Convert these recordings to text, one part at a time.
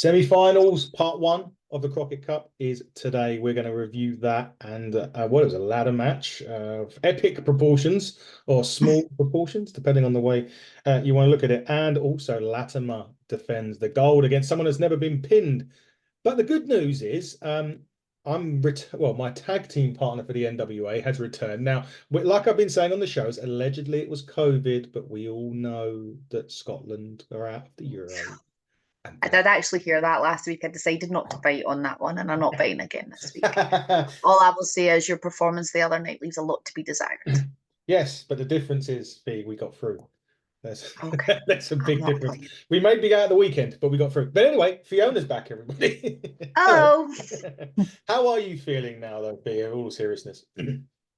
Semi-finals, part one of the Crockett Cup is today. We're going to review that and what it was a ladder match of epic proportions or small proportions, depending on the way you want to look at it. And also Latimer defends the gold against someone that's never been pinned. But the good news is my tag team partner for the NWA has returned. Now, like I've been saying on the shows, allegedly it was COVID, but we all know that Scotland are out of the Euro. I did actually hear that last week. I decided not to bite on that one, and I'm not biting again this week. All I will say is your performance the other night leaves a lot to be desired. Yes, but the difference is, Fee, we got through. That's okay. That's a big difference. Playing. We may be out at the weekend, but we got through. But anyway, Fiona's back, everybody. Hello. How are you feeling now, though, Fee, in all seriousness?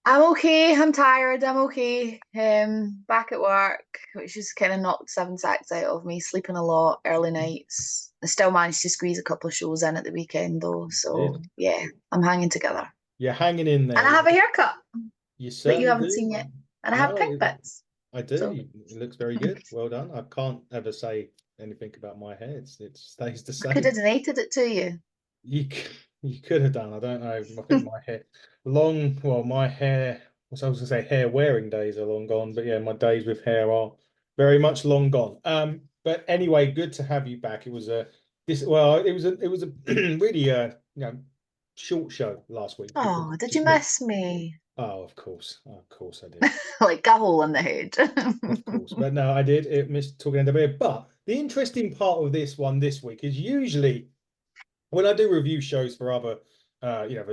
I'm okay. I'm tired. I'm okay. Back at work, which just kind of knocked 7 sacks out of me. Sleeping a lot, early nights. I still managed to squeeze a couple of shows in at the weekend, though. So yeah, I'm hanging together. You're hanging in there. And I have a haircut you that you haven't seen yet, and I have pink bits. I do. So. It looks very good. Well done. I can't ever say anything about my hair. It stays the same. I could have donated it to you. You could have done. I don't know. I think my hair my hair. I was going to say hair wearing days are long gone, but yeah, my days with hair are very much long gone. But anyway, good to have you back. It was a really short show last week. Oh, did you miss me? Oh, of course I did. Like a hole in the head. Of course, but no, I did. It missed talking NWA. But the interesting part of this one this week is usually when I do review shows for other, for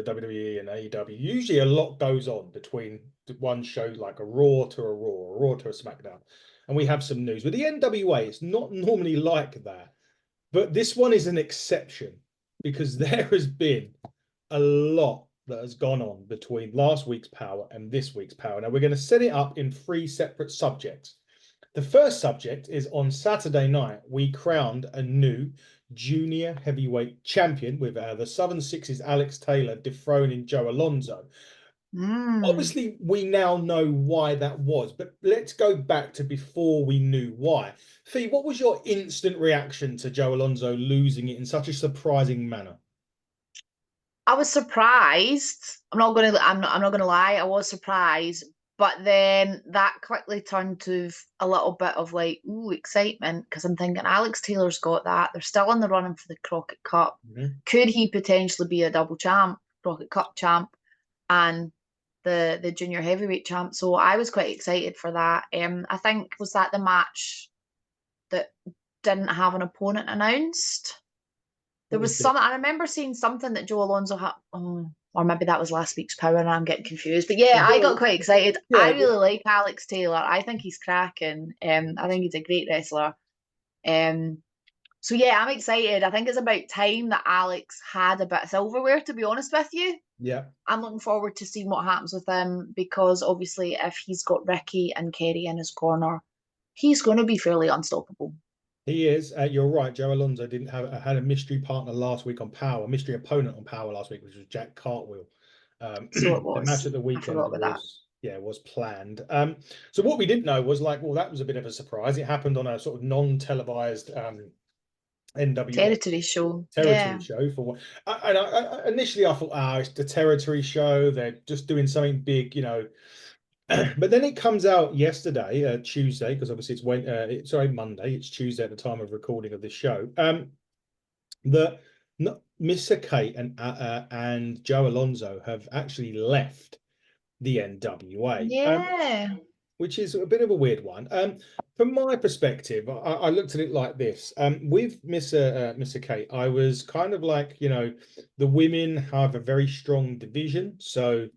WWE and AEW, usually a lot goes on between one show, like a Raw to a Raw to a SmackDown, and we have some news. With the NWA, it's not normally like that, but this one is an exception because there has been a lot that has gone on between last week's Powerr and this week's Powerr. Now, we're going to set it up in 3 separate subjects. The first subject is on Saturday night, we crowned a new junior heavyweight champion with the Southern Six's Alex Taylor dethroning Joe Alonzo. Obviously, we now know why that was, but let's go back to before we knew why. Fee, what was your instant reaction to Joe Alonzo losing it in such a surprising manner? I was surprised. I'm not gonna lie. I was surprised, but then that quickly turned to a little bit of like excitement because I'm thinking Alex Taylor's got that. They're still in the running for the Crockett Cup. Could he potentially be a double champ, Crockett Cup champ, and the junior heavyweight champ? So I was quite excited for that. I think was that the match that didn't have an opponent announced. There was some. I remember seeing something that Joe Alonzo had. Or maybe that was last week's Powerr, and I'm getting confused. But yeah, I got quite excited. Yeah, I really like Alex Taylor. I think he's cracking. I think he's a great wrestler. So yeah, I'm excited. I think it's about time that Alex had a bit of silverware. To be honest with you, yeah, I'm looking forward to seeing what happens with him because obviously, if he's got Ricky and Kerry in his corner, he's going to be fairly unstoppable. He is. You're right. Joe Alonzo had a mystery partner last week on Powerr, mystery opponent on Powerr last week, which was Jack Cartwheel. So it was. The match at the weekend was planned. So what we didn't know was that was a bit of a surprise. It happened on a sort of non-televised NWA territory show. Show for what? Initially I thought, it's the territory show. They're just doing something big, But then it comes out yesterday, Tuesday, because obviously it's Monday. It's Tuesday at the time of recording of this show. That Mr. Kate and Joe Alonzo have actually left the NWA. Yeah. Which is a bit of a weird one. From my perspective, I looked at it like this. With Mr. Kate, I was kind of like, the women have a very strong division. So,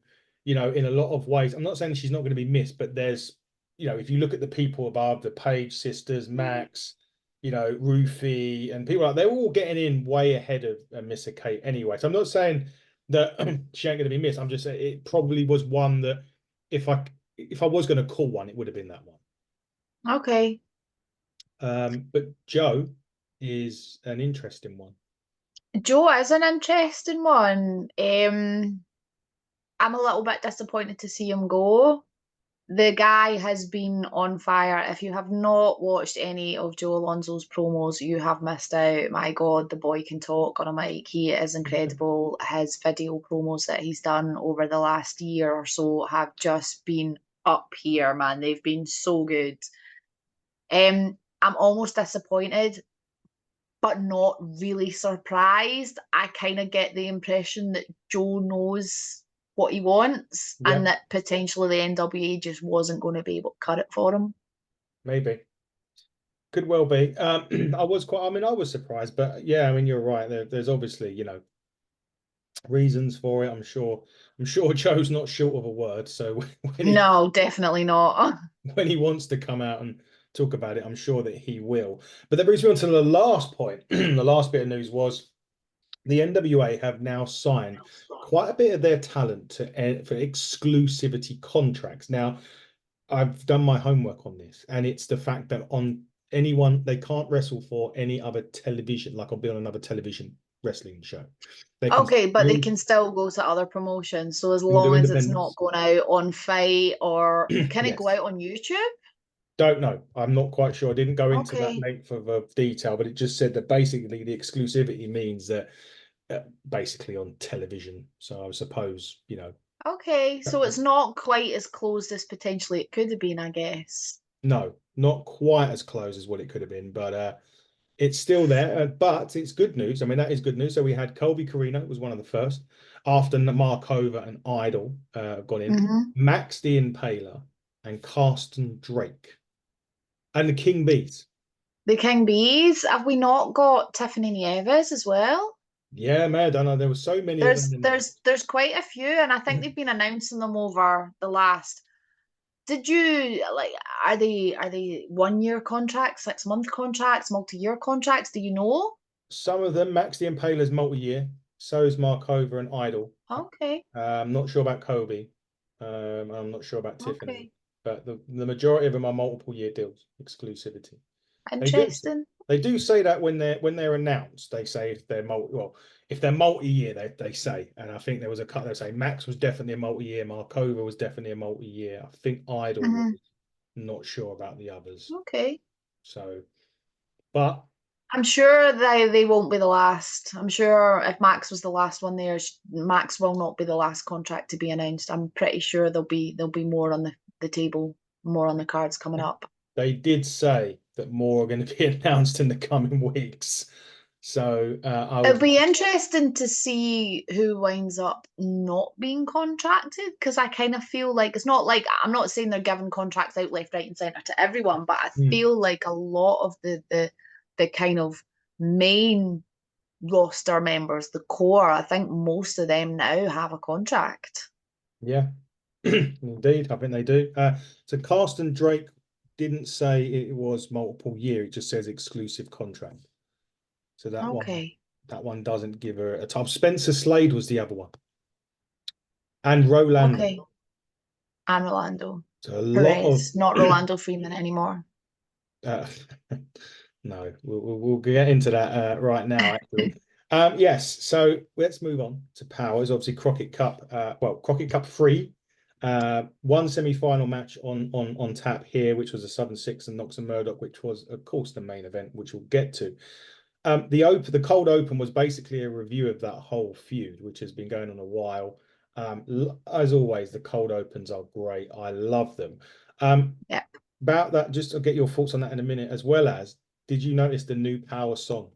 in a lot of ways, I'm not saying she's not going to be missed, but there's, if you look at the people above, the Page sisters, Max, Rufy, and people they're all getting in way ahead of Mr. Kate anyway. So I'm not saying that she ain't going to be missed. I'm just saying it probably was one that if I was going to call one, it would have been that one. Okay. But Joe is an interesting one. Joe is an interesting one. I'm a little bit disappointed to see him go. the guy has been on fire. If you have not watched any of Joe Alonso's promos, you have missed out. My God, the boy can talk on a mic. He is incredible. His video promos that he's done over the last year or so have just been up here, man. They've been so good. I'm almost disappointed, but not really surprised. I kind of get the impression that Joe knows what he wants Yeah, and that potentially the NWA just wasn't going to be able to cut it for him. maybe. Could well be. I was quite, I mean, I was surprised, but yeah, I mean, you're right. There's obviously, reasons for it. I'm sure Joe's not short of a word. So when he No, definitely not. when he wants to come out and talk about it, I'm sure that he will. But that brings me on to the last point. The last bit of news was the NWA have now signed quite a bit of their talent for exclusivity contracts. Now, I've done my homework on this, and it's the fact that on anyone they can't wrestle for any other television, like I'll be on another television wrestling show. They can Okay, but they still can still go to other promotions. So as do long as it's not independence. going out on Fight or can it go Yes. out on YouTube? Don't know. I'm not quite sure. I didn't go into that Okay. length of detail, but it just said that basically the exclusivity means that basically on television. So I suppose, Okay. that- So it's not quite as closed as potentially it could have been, I guess. no, not quite as close as what it could have been, but it's still there. But it's good news. I mean, that is good news. So we had Colby Carino was one of the first after Markova and Idol got in, Hmm. Max the Impaler and Carsten Drake and the King Bees. The King Bees. Have we not got Tiffany Nieves as well? Yeah, man, I know there were so many of them There's in there. there's there's quite a few, and I think they've been announcing them over the last. Did you like? Are they 1 year contracts, 6 month contracts, multi-year contracts? Do you know? Some of them, Max the Impaler's multi-year. So is Markova and Idol. Okay, I'm not sure about Kobe. I'm not sure about Tiffany, okay, but the majority of them are multiple year deals, exclusivity. They do interesting. they do say that when they're announced, they say if they're if they're multi-year, they say. And I think there was a cut. They say Max was definitely a multi-year, Markova was definitely a multi-year. I think Idol was, Hmm. not sure about the others. Okay, So, but I'm sure they won't be the last. I'm sure if Max was the last one there, Max will not be the last contract to be announced. I'm pretty sure there'll be more on the table, more on the cards coming up. they did say that more are going to be announced in the coming weeks. So I It'll would, be interesting to see who winds up not being contracted because I kind of feel like it's not like I'm not saying they're giving contracts out left, right, and centre to everyone, but I Hmm. feel like a lot of the kind of main roster members, the core, I think most of them now have a contract. Yeah, indeed. I think they do. So Carsten Drake didn't say it was multiple year. It just says exclusive contract. So Okay, that one doesn't give her a time. Spencer Slade was the other one, and Rolando. okay. And Rolando So a lot of Perez, not Rolando Freeman anymore. uh, no, we'll get into that right now, actually. Yes, so let's move on to Powers. Obviously, Crockett Cup. Crockett Cup 3. One semi-final match on tap here, which was a Southern Six and Knox Murdoch, which was, of course, the main event, which we'll get to. The cold open was basically a review of that whole feud, which has been going on a while. As always, the cold opens are great. I love them. Yeah. About that, just to get your thoughts on that in a minute, as well as, did you notice the new Power song?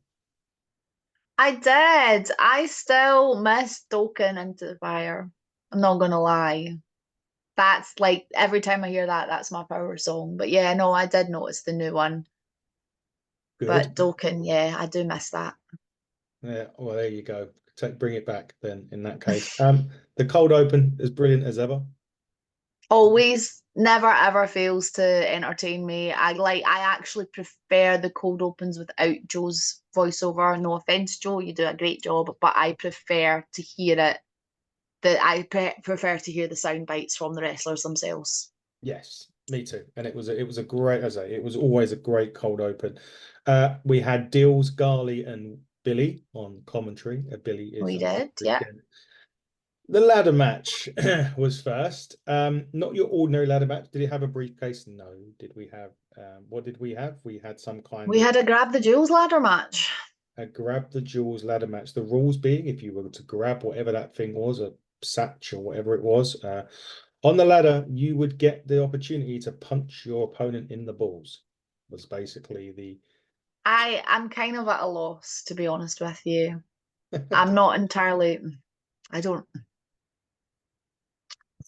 I did. I still miss Dokken into the fire. I'm not gonna lie. That's like every time I hear that, that's my power song. But yeah, no, I did notice the new one. Good. But Dokken, yeah, I do miss that. Yeah, well, there you go. Bring it back then in that case. The cold open is brilliant as ever. Always, never ever fails to entertain me. I actually prefer the cold opens without Joe's voiceover. No offense, Joe, you do a great job, but I prefer to hear it. Prefer to hear the sound bites from the wrestlers themselves. Yes, me too. And it was a great, as I say, it was always a great cold open. We had Dills, Garley, and Billy on commentary. Billy is We did, yeah. The ladder match was first. Not your ordinary ladder match. Did it have a briefcase? No. Did we have what did we have? We had some kind We of had a grab the jewels ladder match. a grab the jewels ladder match. The rules being if you were to grab whatever that thing was, a satch or whatever it was, on the ladder, you would get the opportunity to punch your opponent in the balls. Was basically the I'm kind of at a loss, to be honest with you. I'm not entirely. I don't.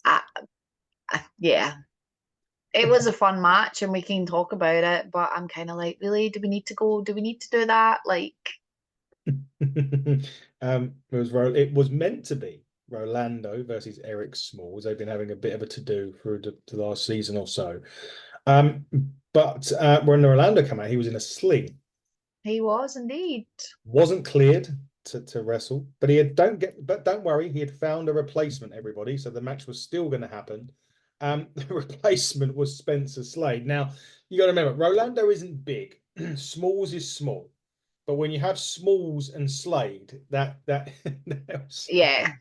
I, yeah, it was a fun match, and we can talk about it. But I'm kind of like, really, do we need to go? Do we need to do that? Like, it was meant to be Rolando versus Eric Smalls. They've been having a bit of a to-do through the last season or so. Um, but when Rolando came out, he was in a sling. he was indeed. Wasn't cleared to wrestle, but don't worry, he had found a replacement, everybody. So the match was still going to happen. The replacement was Spencer Slade. Now, you got to remember, Rolando isn't big. Smalls is small. But when you have Smalls and Slade, that Yeah,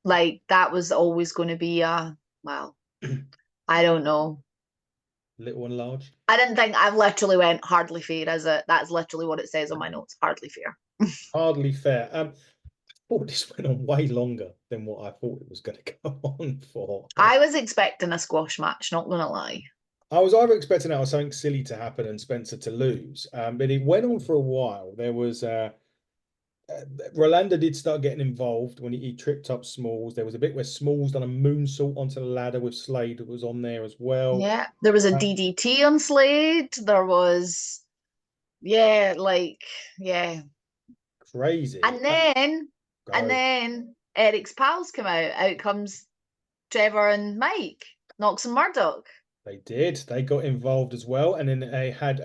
like that was always going to be well, I don't know. little and large. I didn't think I've literally went hardly fair, is it? That's literally what it says on my notes. Hardly fair. Hardly fair. I thought this went on way longer than what I thought it was going to go on for. I was expecting a squash match, not gonna lie. I was either expecting that or something silly to happen and Spencer to lose. But it went on for a while. There was Rolando did start getting involved when he tripped up Smalls. There was a bit where Smalls done a moonsault onto the ladder with Slade that was on there as well. Yeah, there was a DDT on Slade. There was, yeah, like, yeah. Crazy. And then Eric's pals come out. Out comes Trevor and Mike, Knox and Murdoch. They did. They got involved as well. And then they had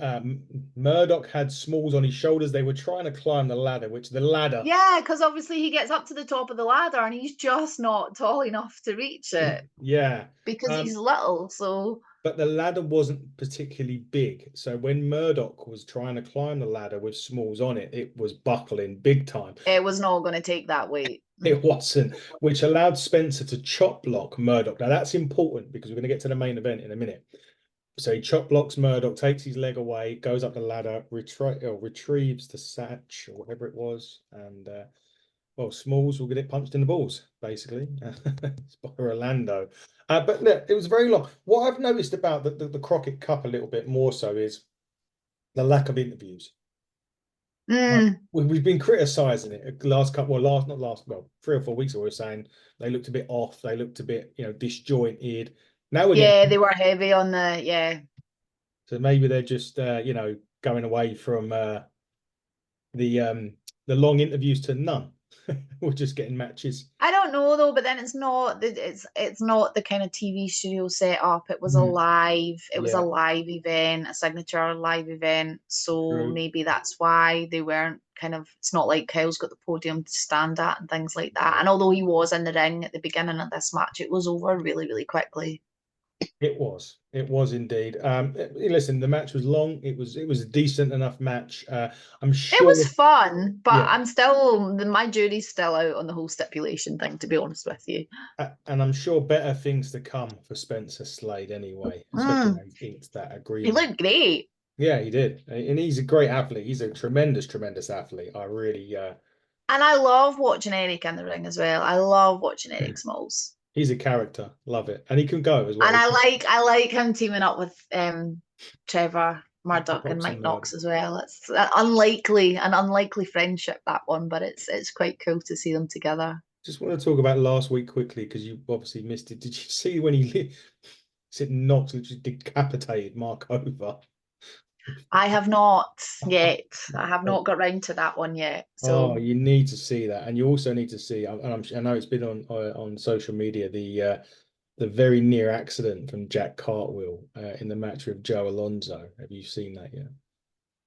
Murdoch had Smalls on his shoulders. They were trying to climb the ladder, which the ladder. Yeah, because obviously he gets up to the top of the ladder and he's just not tall enough to reach it. Yeah. Because he's little. So. But the ladder wasn't particularly big. So when Murdoch was trying to climb the ladder with Smalls on it, it was buckling big time. It was not going to take that weight. It wasn't, which allowed Spencer to chop block Murdoch. Now that's important because we're going to get to the main event in a minute. So he chop blocks Murdoch, takes his leg away, goes up the ladder, retrieves the satch or whatever it was, and well, Smalls will get it punched in the balls, basically. It's by Orlando. But look, it was very long. What I've noticed about the Crockett Cup a little bit more so is the lack of interviews. We've been criticizing it last couple, well, not last, well, 3 or 4 weeks ago, we were saying they looked a bit off, they looked a bit, disjointed. Now we're getting, they were heavy on the, So maybe they're just, going away from the long interviews to none. We're just getting matches. I don't know though, but then it's not the kind of TV studio set up. It was a live event, a signature live event. So maybe that's why they weren't it's not like Kyle's got the podium to stand at and things like that. And although he was in the ring at the beginning of this match, it was over really, really quickly. It was indeed. Listen, the match was long. It was a decent enough match. I'm sure it was fun, but I'm still, my jury's still out on the whole stipulation thing, to be honest with you. And I'm sure better things to come for Spencer Slade anyway. Especially when he inked that agreement. He looked great. Yeah, he did, and he's a great athlete. He's a tremendous athlete. I really. And I love watching Eric in the ring as well. I love watching Eric Smalls. He's a character. Love it. And he can go as well. And I like him teaming up with Trevor Murdoch and Mike Knox as well. It's an unlikely friendship, that one, but it's quite cool to see them together. Just want to talk about last week quickly because you obviously missed it. Did you see when he said Knox literally decapitated Mark over? I have not yet. I have not got round to that one yet. So you need to see that, and you also need to see. I know it's been on social media the very near accident from Jack Cartwheel in the match with Joe Alonso. Have you seen that yet?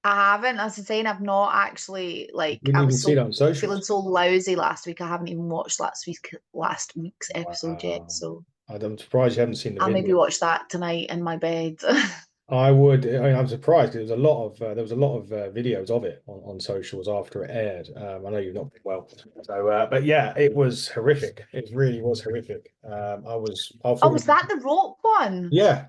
I haven't. As I'm saying, I've not actually I was feeling so lousy last week. I haven't even watched last week's episode yet. So I'm surprised you haven't seen the I'll video. maybe watch that tonight in my bed. I would. I mean, I'm surprised. There was a lot of videos of it on socials after it aired. I know you've not been well, so but yeah, it was horrific. It really was horrific. I Oh, thought, was that the rope one? yeah,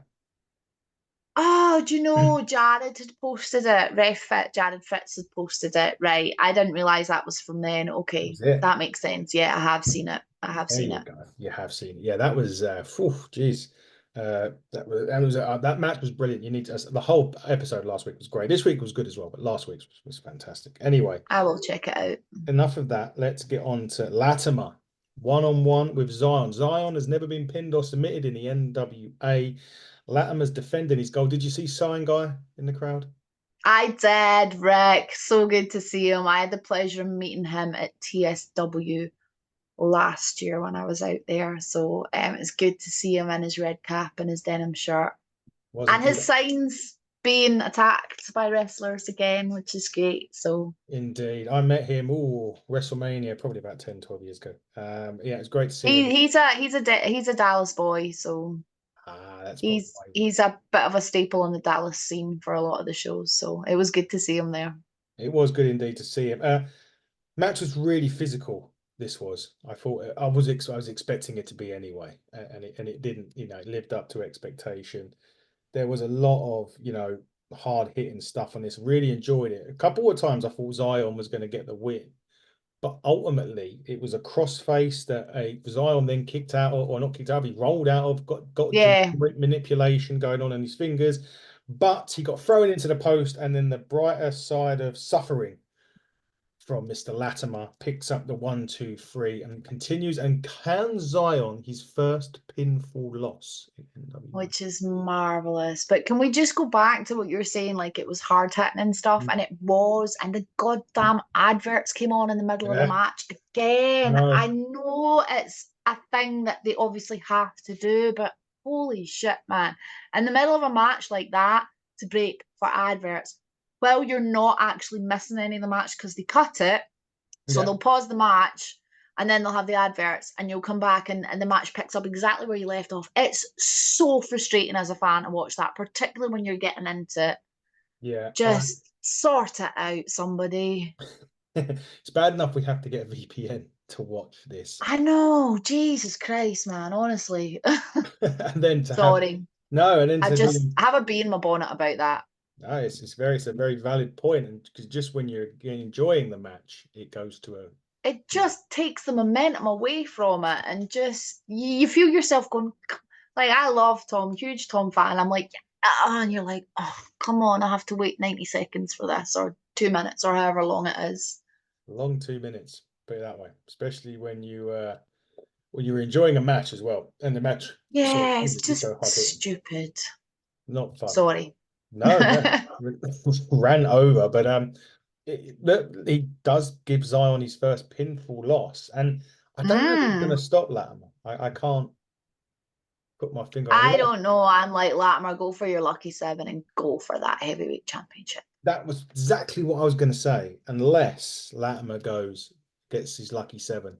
Oh, do you know Jared had posted it? Ref Fit, Jared Fitz had posted it. Right. I didn't realize that was from then. that Okay. was it. That makes sense. Yeah, I have seen it. I have There seen you it. go. You have seen it. Yeah, that was. Phew, geez. That match was brilliant. You need to. The whole episode last week was great. This week was good as well, but last week's was fantastic. Anyway, I will check it out. enough of that. Let's get on to Latimer. One-on-one with Zyon. Zyon has never been pinned or submitted in the NWA. Latimer's defending his goal. Did you see Sign Guy in the crowd? I did, Rick. So good to see him. I had the pleasure of meeting him at TSW last year when I was out there. So it's good to see him in his red cap and his denim shirt. Wasn't And his good. signs being attacked by wrestlers again, which is great. So Indeed. I met him, WrestleMania, probably about 10, 12 years ago. Yeah, it's great to see him. he's a Dallas boy, so That's probably he's why. he's a bit of a staple in the Dallas scene for a lot of the shows. So it was good to see him there. It was good indeed to see him. Match was really physical. This was. I thought I was expecting it to be anyway, and it didn't. It lived up to expectation. There was a lot of hard hitting stuff on this. Really enjoyed it. A couple of times I thought Zyon was going to get the win, but ultimately it was a crossface that a Zyon then kicked out or not kicked out. He rolled out of, got some Yeah, manipulation going on in his fingers, but he got thrown into the post, and then the brighter side of suffering from Mr. Latimer picks up the 1-2-3 and continues and can Zyon his first pinfall loss in NWA. which is marvelous. But can we just go back to what you were saying? Like it was hard hitting and stuff, and it was, and the goddamn adverts came on in the middle of the Yeah, match I again. know. I know it's a thing that they obviously have to do, but holy shit, man. In the middle of a match like that, to break for adverts, well, you're not actually missing any of the match because they cut it. So Yeah, they'll pause the match and then they'll have the adverts and you'll come back and the match picks up exactly where you left off. It's so frustrating as a fan to watch that, particularly when you're getting into it. yeah. Just sort it out, somebody. It's bad enough we have to get a VPN to watch this, I know, Jesus Christ, man, honestly. and then to have Sorry. no, and then I to just be have a bee in my bonnet about that. no, it's a very valid point, and because just when you're enjoying the match, it goes to a It just takes the momentum away from it and just you feel yourself going like I love Tom, huge Tom fan. I'm like, and you're like, oh, come on, I have to wait 90 seconds for this or 2 minutes or however long it is. long 2 minutes. Put it that way, especially when you're enjoying a match as well, and the match Yeah, it's is just so hard hitting, stupid. not fun. Sorry. No, no, ran over, but he does give Zion his first pinfall loss, and I don't know if he's going to Mm. stop Latimer. I can't put my finger on I it. don't know. I'm like Latimer, go for your lucky seven and go for that heavyweight championship. That was exactly what I was going to say. Unless Latimer gets his lucky seven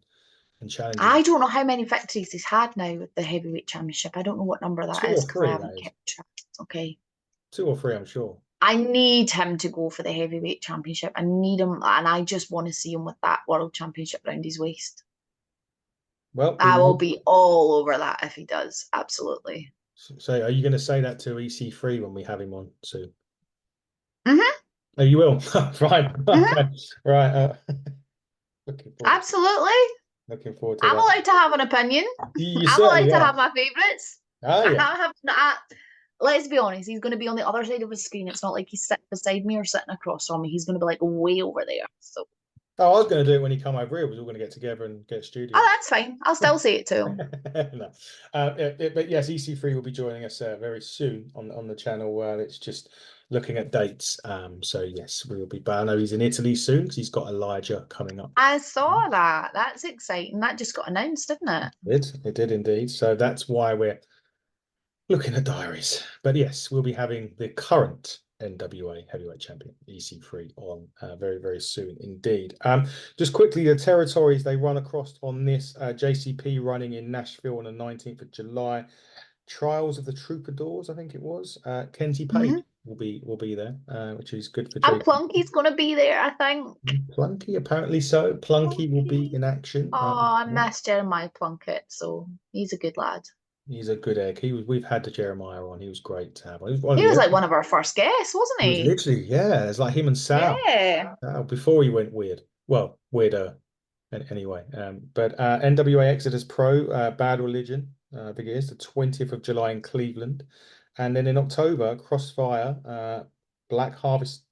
and challenges I don't know how many victories he's had now with the heavyweight championship. I don't know what number that two is or because I three. That haven't is kept track. Okay. 2 or 3, I'm sure. I need him to go for the heavyweight championship. I need him, and I just want to see him with that world championship around his waist. Well, we I will might. be all over that if he does. Absolutely. So, are you going to say that to EC3 when we have him on soon? Hmm. Oh, you will. Right. Hmm. Okay. Right. Looking forward. Absolutely. Looking forward to I'm that. allowed to have an opinion. You I'm allowed certainly to are. have my favourites. Oh I yeah. have not. Let's be honest. He's going to be on the other side of the screen. It's not like he's sitting beside me or sitting across from me. He's going to be like way over there. So, Oh, I was going to do it when he come over here. We was all going to get together and get a studio. oh, that's fine. I'll still say it to him. No. But yes, EC3 will be joining us very soon on the channel. It's just looking at dates. So yes, we will be. But I know he's in Italy soon because he's got Elijah coming up. I saw that. That's exciting. That just got announced, didn't it? It did indeed. So that's why we're looking at diaries. But yes, we'll be having the current NWA heavyweight champion EC3 on very, very soon indeed. Just quickly, the territories they run across on this JCP running in Nashville on the 19th of July. Trials of the Troubadours, I think it was. Kenzie Page Mhm. will be there, which is good for And Jake. Plunky's going to be there, I think. Plunky, apparently so. Plunky will be Plunky. in action. Oh, I miss Jeremiah Plunkett, so he's a good lad. He's a good egg. We've had the Jeremiah on. He was great to have on. He was one of He was the like one of our first guests, wasn't He was he? literally, yeah, it's like him and Sal. Yeah. Before he went weird. Well, weirder anyway. But NWA Exodus Pro, Bad Religion, I think it is the 20th of July in Cleveland. And then in October, Crossfire, Black Harvest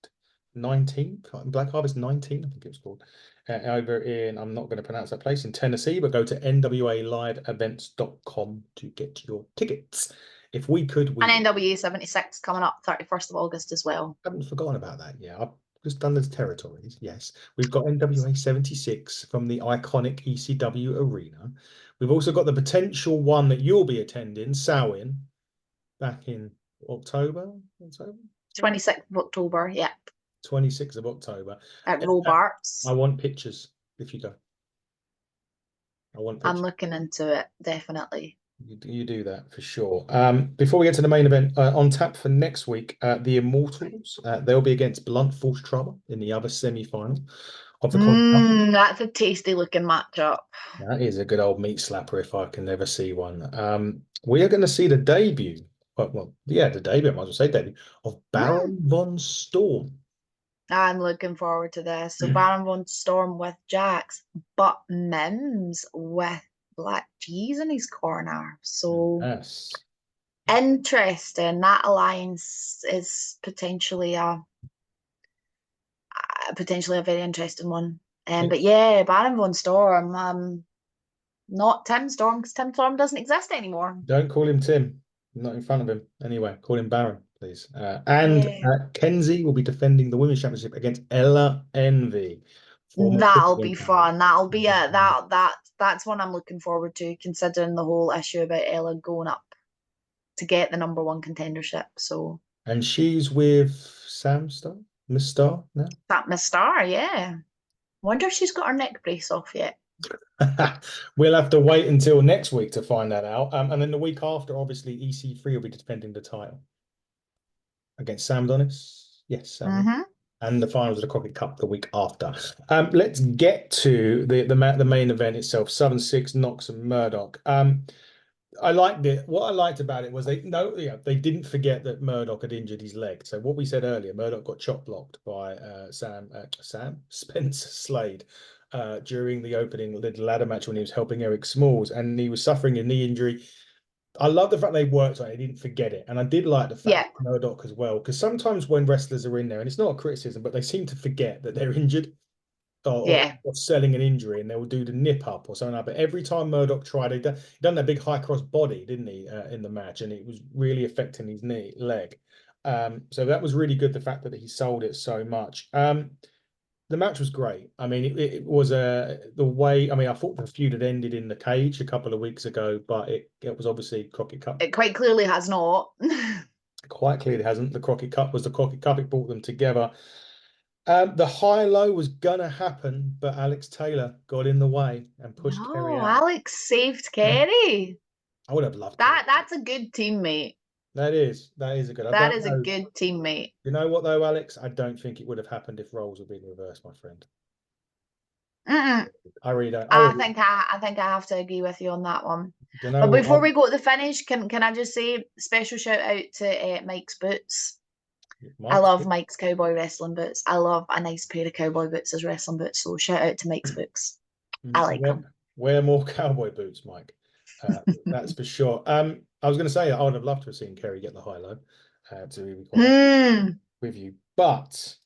19, Black Harvest 19, I think it was called. Over in, I'm not going to pronounce that place, in Tennessee, but go to nwaliveevents.com to get your tickets. If we could, we And would. NWA 76 coming up 31st of August as well. I haven't forgotten about that. Yeah, I've just done the territories. Yes, we've got NWA 76 from the iconic ECW arena. We've also got the potential one that you'll be attending, Samhain, back in October. 26th of October, yep. 26th of October. At Robarts. I want pictures if you go. I want pictures. I'm looking into it, definitely. You do that for sure. Before we get to the main event, on tap for next week, the Immortals. They'll be against Blunt Force Trauma in the other semi-final of the Crockett Cup. That's a tasty looking matchup. That is a good old meat slapper if I can ever see one. We are going to see the debut. The debut, I might as well say debut, of Baron von Storm. I'm looking forward to this. So Baron von Storm with Jax, but Mims with Black Cheese in his corner. So Yes. interesting. That alliance is potentially a very interesting one. But yeah, Baron von Storm. Not Tim Storm, because Tim Storm doesn't exist anymore. Don't call him Tim. Not in front of him. Anyway, call him Baron, please. Kenzie will be defending the women's championship against Ella Envy. That'll be fun. That'll be that's one I'm looking forward to, considering the whole issue about Ella going up to get the #1 contendership. So and she's with Sam Star, Miss Star now. That Miss Star, yeah. Wonder if she's got her neck brace off yet. We'll have to wait until next week to find that out. And then the week after, obviously, EC3 will be defending the title against Sam Donis. Yes, Sam. And the finals of the Crockett Cup the week after. Let's get to the main event itself. Southern Six, Knox and Murdoch. I liked it. What I liked about it was they didn't forget that Murdoch had injured his leg. So what we said earlier, Murdoch got chop blocked by Spencer Slade during the opening ladder match when he was helping Eric Smalls, and he was suffering a knee injury. I love the fact they worked on it. They didn't forget it. And I did like the fact Murdoch as well, because sometimes when wrestlers are in there, and it's not a criticism, but they seem to forget that they're injured or selling an injury, and they will do the nip up or something like that. But every time Murdoch tried, he done that big high cross body, didn't he, in the match, and it was really affecting his leg. So that was really good, the fact that he sold it so much. The match was great. I mean, it was the way. I mean, I thought the feud had ended in the cage a couple of weeks ago, but it was obviously Crockett Cup. It quite clearly has not. Quite clearly hasn't. The Crockett Cup was the Crockett Cup. It brought them together. The high-low was gonna happen, but Alex Taylor got in the way and pushed Kerry out. Alex saved Kerry. I would have loved that. That's a good teammate. That is a good. That is a good teammate. You know what though, Alex? I don't think it would have happened if roles had been reversed, my friend. I really don't. I think I have to agree with you on that one. You know, but before we go to the finish, can I just say special shout out to Mike's boots. I love Mike's cowboy wrestling boots. I love a nice pair of cowboy boots as wrestling boots. So shout out to Mike's boots. I like them. Wear more cowboy boots, Mike. That's for sure. I was going to say I would have loved to have seen Kerry get the high-low to be quite with you. But,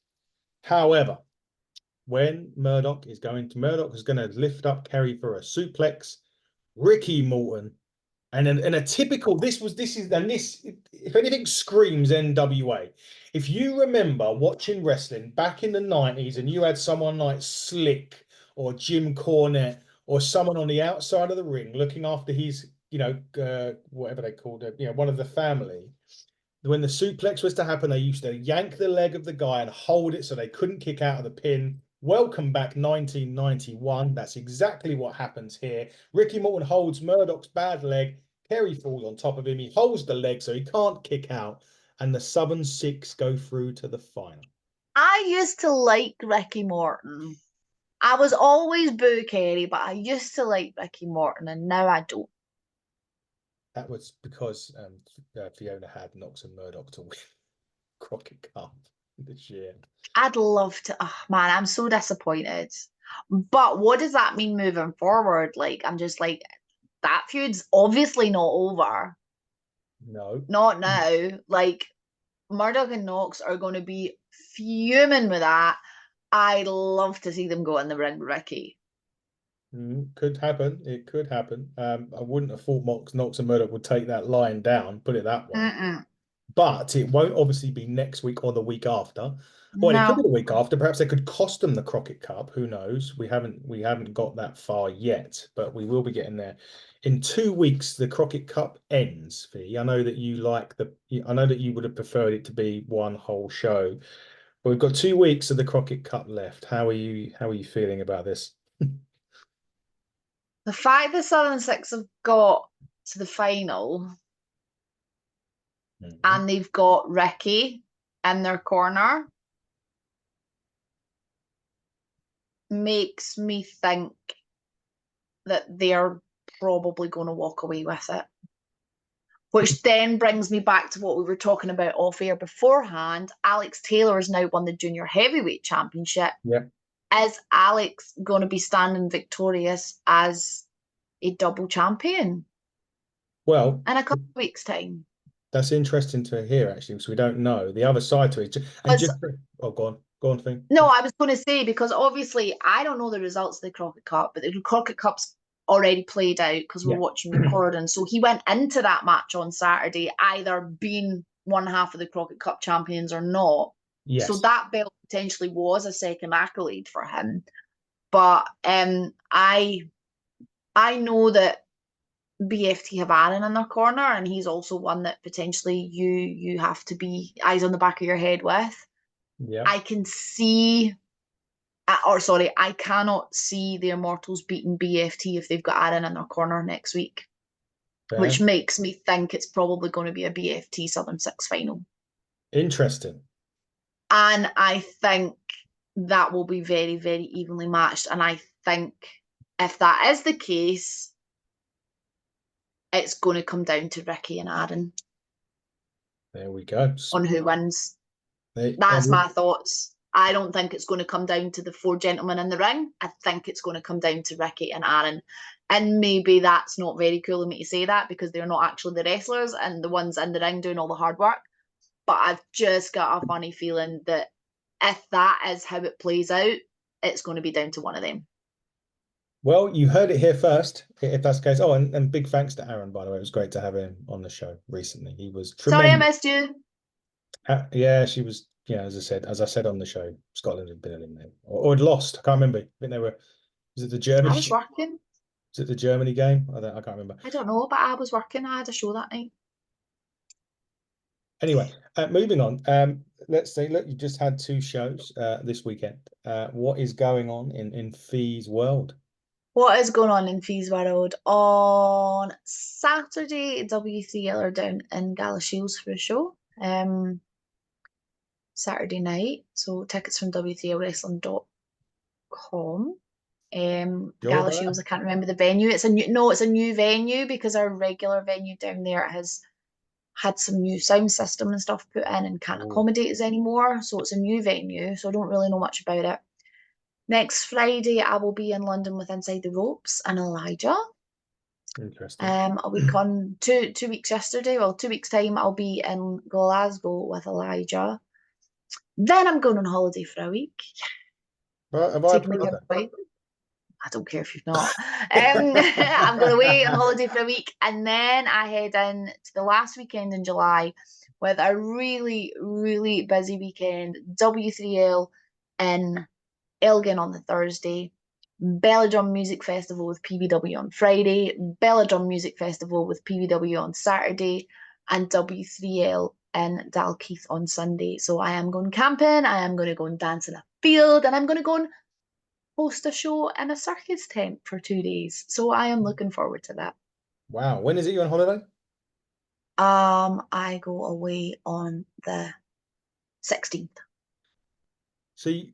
however, when Murdoch is going to lift up Kerry for a suplex, Ricky Morton, and a typical this if anything screams NWA. If you remember watching wrestling back in the 90s and you had someone like Slick or Jim Cornette or someone on the outside of the ring looking after his, whatever they called it, one of the family. When the suplex was to happen, they used to yank the leg of the guy and hold it so they couldn't kick out of the pin. Welcome back 1991. That's exactly what happens here. Ricky Morton holds Murdoch's bad leg, Kerry falls on top of him. He holds the leg so he can't kick out. And the Southern Six go through to the final. I used to like Ricky Morton. I was always boo Kerry, but I used to like Ricky Morton, and now I don't. That was because Fiona had Knox and Murdoch to win Crockett Cup this year. I'd love to. Oh man, I'm so disappointed. But what does that mean moving forward? Like, I'm just like, that feud's obviously not over. No. Not now. Like, Murdoch and Knox are going to be fuming with that. I'd love to see them go in the ring with Ricky. Could happen. It could happen. I wouldn't have thought Knox and Murdoch would take that line down, put it that way. But it won't obviously be next week or the week after. Well, it could be the week after. Perhaps they could cost them the Crockett Cup. Who knows? We haven't got that far yet, but we will be getting there. In 2 weeks, the Crockett Cup ends. Fee, I know that I know that you would have preferred it to be one whole show. But we've got 2 weeks of the Crockett Cup left. How are you feeling about this? The fact the Southern Six have got to the final and they've got Ricky in their corner makes me think that they're probably going to walk away with it. Which then brings me back to what we were talking about off air beforehand. Alex Taylor has now won the Junior Heavyweight Championship. Yeah. Is Alex going to be standing victorious as a double champion? Well, in a couple of weeks' time. That's interesting to hear, actually, because we don't know the other side to it. Go on, Finn. No, I was going to say, because obviously I don't know the results of the Crockett Cup, but the Crockett Cup's already played out because we're watching recording. So he went into that match on Saturday either being one half of the Crockett Cup champions or not. Yes. So that belt potentially was a second accolade for him. But I know that BFT have Aaron in their corner, and he's also one that potentially you have to be eyes on the back of your head with. Yeah. I cannot see the Immortals beating BFT if they've got Aaron in their corner next week. Fair. Which makes me think it's probably going to be a BFT Southern Six final. Interesting. And I think that will be very, very evenly matched. And I think if that is the case, it's going to come down to Ricky and Aaron. There we go. On who wins. That's my thoughts. I don't think it's going to come down to the four gentlemen in the ring. I think it's going to come down to Ricky and Aaron. And maybe that's not very cool of me to say that because they're not actually the wrestlers and the ones in the ring doing all the hard work. But I've just got a funny feeling that if that is how it plays out, it's going to be down to one of them. Well, you heard it here first, if that's the case. Oh, and big thanks to Aaron, by the way. It was great to have him on the show recently. He was tremendous. Sorry I missed you. Yeah, she was, as I said on the show, Scotland had been eliminated. Or had lost. I can't remember. I think they were, was it the Germany? I was working. Was it the Germany game? I can't remember. I don't know, but I was working. I had a show that night. Anyway, moving on. Let's say, look, you just had 2 shows this weekend. What is going on in Fee's world? What is going on in Fee's world? On Saturday, W3L are down in Galashiels for a show. Saturday night. So tickets from w3lwrestling.com. Galashiels, I can't remember the venue. It's a new venue because our regular venue down there has had some new sound system and stuff put in and can't accommodate us anymore. So it's a new venue. So I don't really know much about it. Next Friday, I will be in London with Inside the Ropes and Elijah. Interesting. A week on 2 weeks yesterday. Well, 2 weeks time, I'll be in Glasgow with Elijah. Then I'm going on holiday for a week. Have I don't care if you've not. I'm going away on holiday for a week, and then I head in to the last weekend in July with a really, really busy weekend. W3L in Elgin on the Thursday, Belladrum Music Festival with PBW on Friday, Belladrum Music Festival with PBW on Saturday, and W3L in Dalkeith on Sunday. So I am going camping, I am going to go and dance in a field, and I'm going to go and host a show in a circus tent for 2 days. So I am looking forward to that. Wow. When is it you're on holiday? I go away on the 16th. See,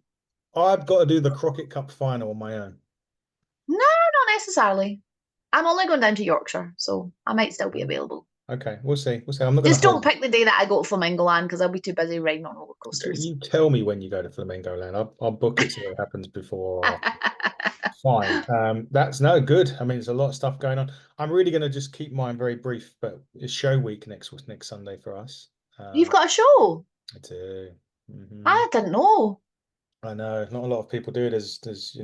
I've got to do the Crockett Cup final on my own. No, not necessarily. I'm only going down to Yorkshire, so I might still be available. Okay, we'll see. We'll see. I'm not going to Just don't hold. pick the day that I go to Flamingo Land because I'll be too busy riding on roller coasters. You tell me when you go to Flamingo Land. I'll book it so it happens before or after. Fine. That's no good. I mean, there's a lot of stuff going on. I'm really going to just keep mine very brief, but it's show week next Sunday for us. You've got a show. I do. I didn't know. I know. Not a lot of people do it. There's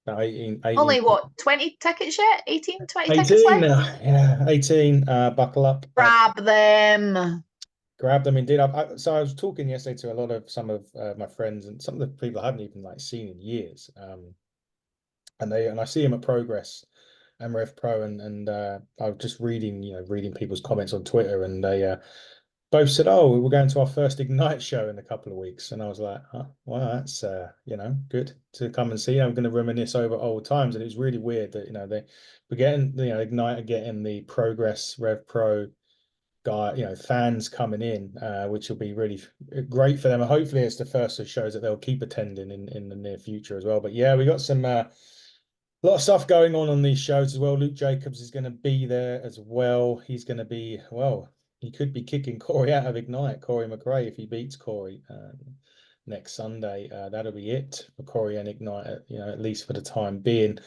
about 18, Only what, 20 tickets yet? 18, 20 tickets 18 left? now. Yeah, 18. Buckle up. Grab them. Grab them indeed. So I was talking yesterday to a lot of some of my friends and some of the people I haven't even like seen in years. And I see them at Progress and Rev Pro and I was just reading people's comments on Twitter and they both said, "Oh, we're going to our first Ignite show in a couple of weeks," and I was like, "Oh, well, that's good to come and see. I'm going to reminisce over old times." And it was really weird that we're getting Ignite are getting the Progress Rev Pro guy fans coming in, which will be really great for them. And hopefully, it's the first of shows that they'll keep attending in the near future as well. But yeah, we got some. A lot of stuff going on these shows as well. Luke Jacobs is going to be there as well. He's going to be, well, he could be kicking Corey out of Ignite, Corey McRae, if he beats Corey next Sunday. That'll be it for Corey and Ignite, at least for the time being.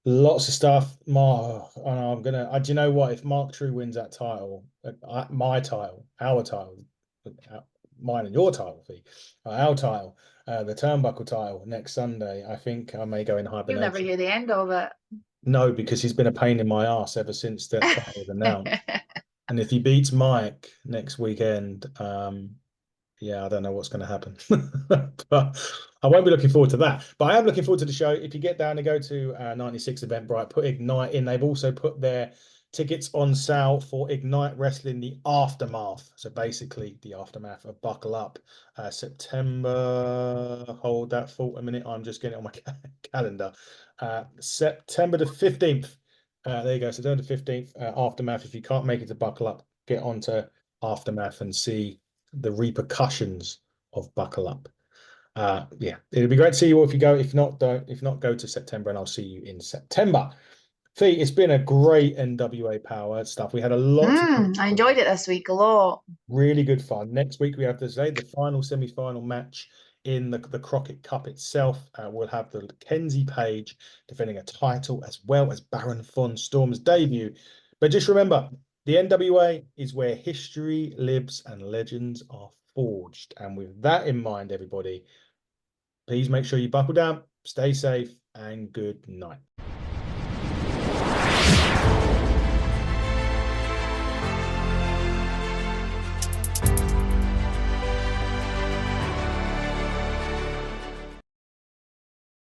Lots of stuff. I'm gonna. Do you know what? If Mark True wins that title, my title, our title, mine and your title, our title, the turnbuckle title next Sunday, I think I may go in You'll never hibernation. hear the end of it. No, because he's been a pain in my ass ever since that title was announced. And if he beats Mike next weekend, yeah, I don't know what's going to happen. But I won't be looking forward to that. But I am looking forward to the show. If you get down and go to 96 Eventbrite, put Ignite in. They've also put their tickets on sale for Ignite Wrestling, the aftermath. So basically the aftermath of Buckle Up. September, hold that thought a minute. I'm just getting it on my calendar. September the 15th. There you go. September the 15th, aftermath. If you can't make it to Buckle Up, get onto aftermath and see the repercussions of Buckle Up. Yeah, it'd be great to see you all if you go. If not, don't. If not, go to September, and I'll see you in September. Fee, it's been a great NWA Powerr stuff. We had a lot to talk I about. enjoyed it this week a lot. Really good fun. Next week we have the final semi-final match in the Crockett Cup itself. We'll have the Kenzie Page defending a title as well as Baron von Storm's debut. But just remember, the NWA is where history lives and legends are forged. And with that in mind, everybody, please make sure you buckle down, stay safe, and good night.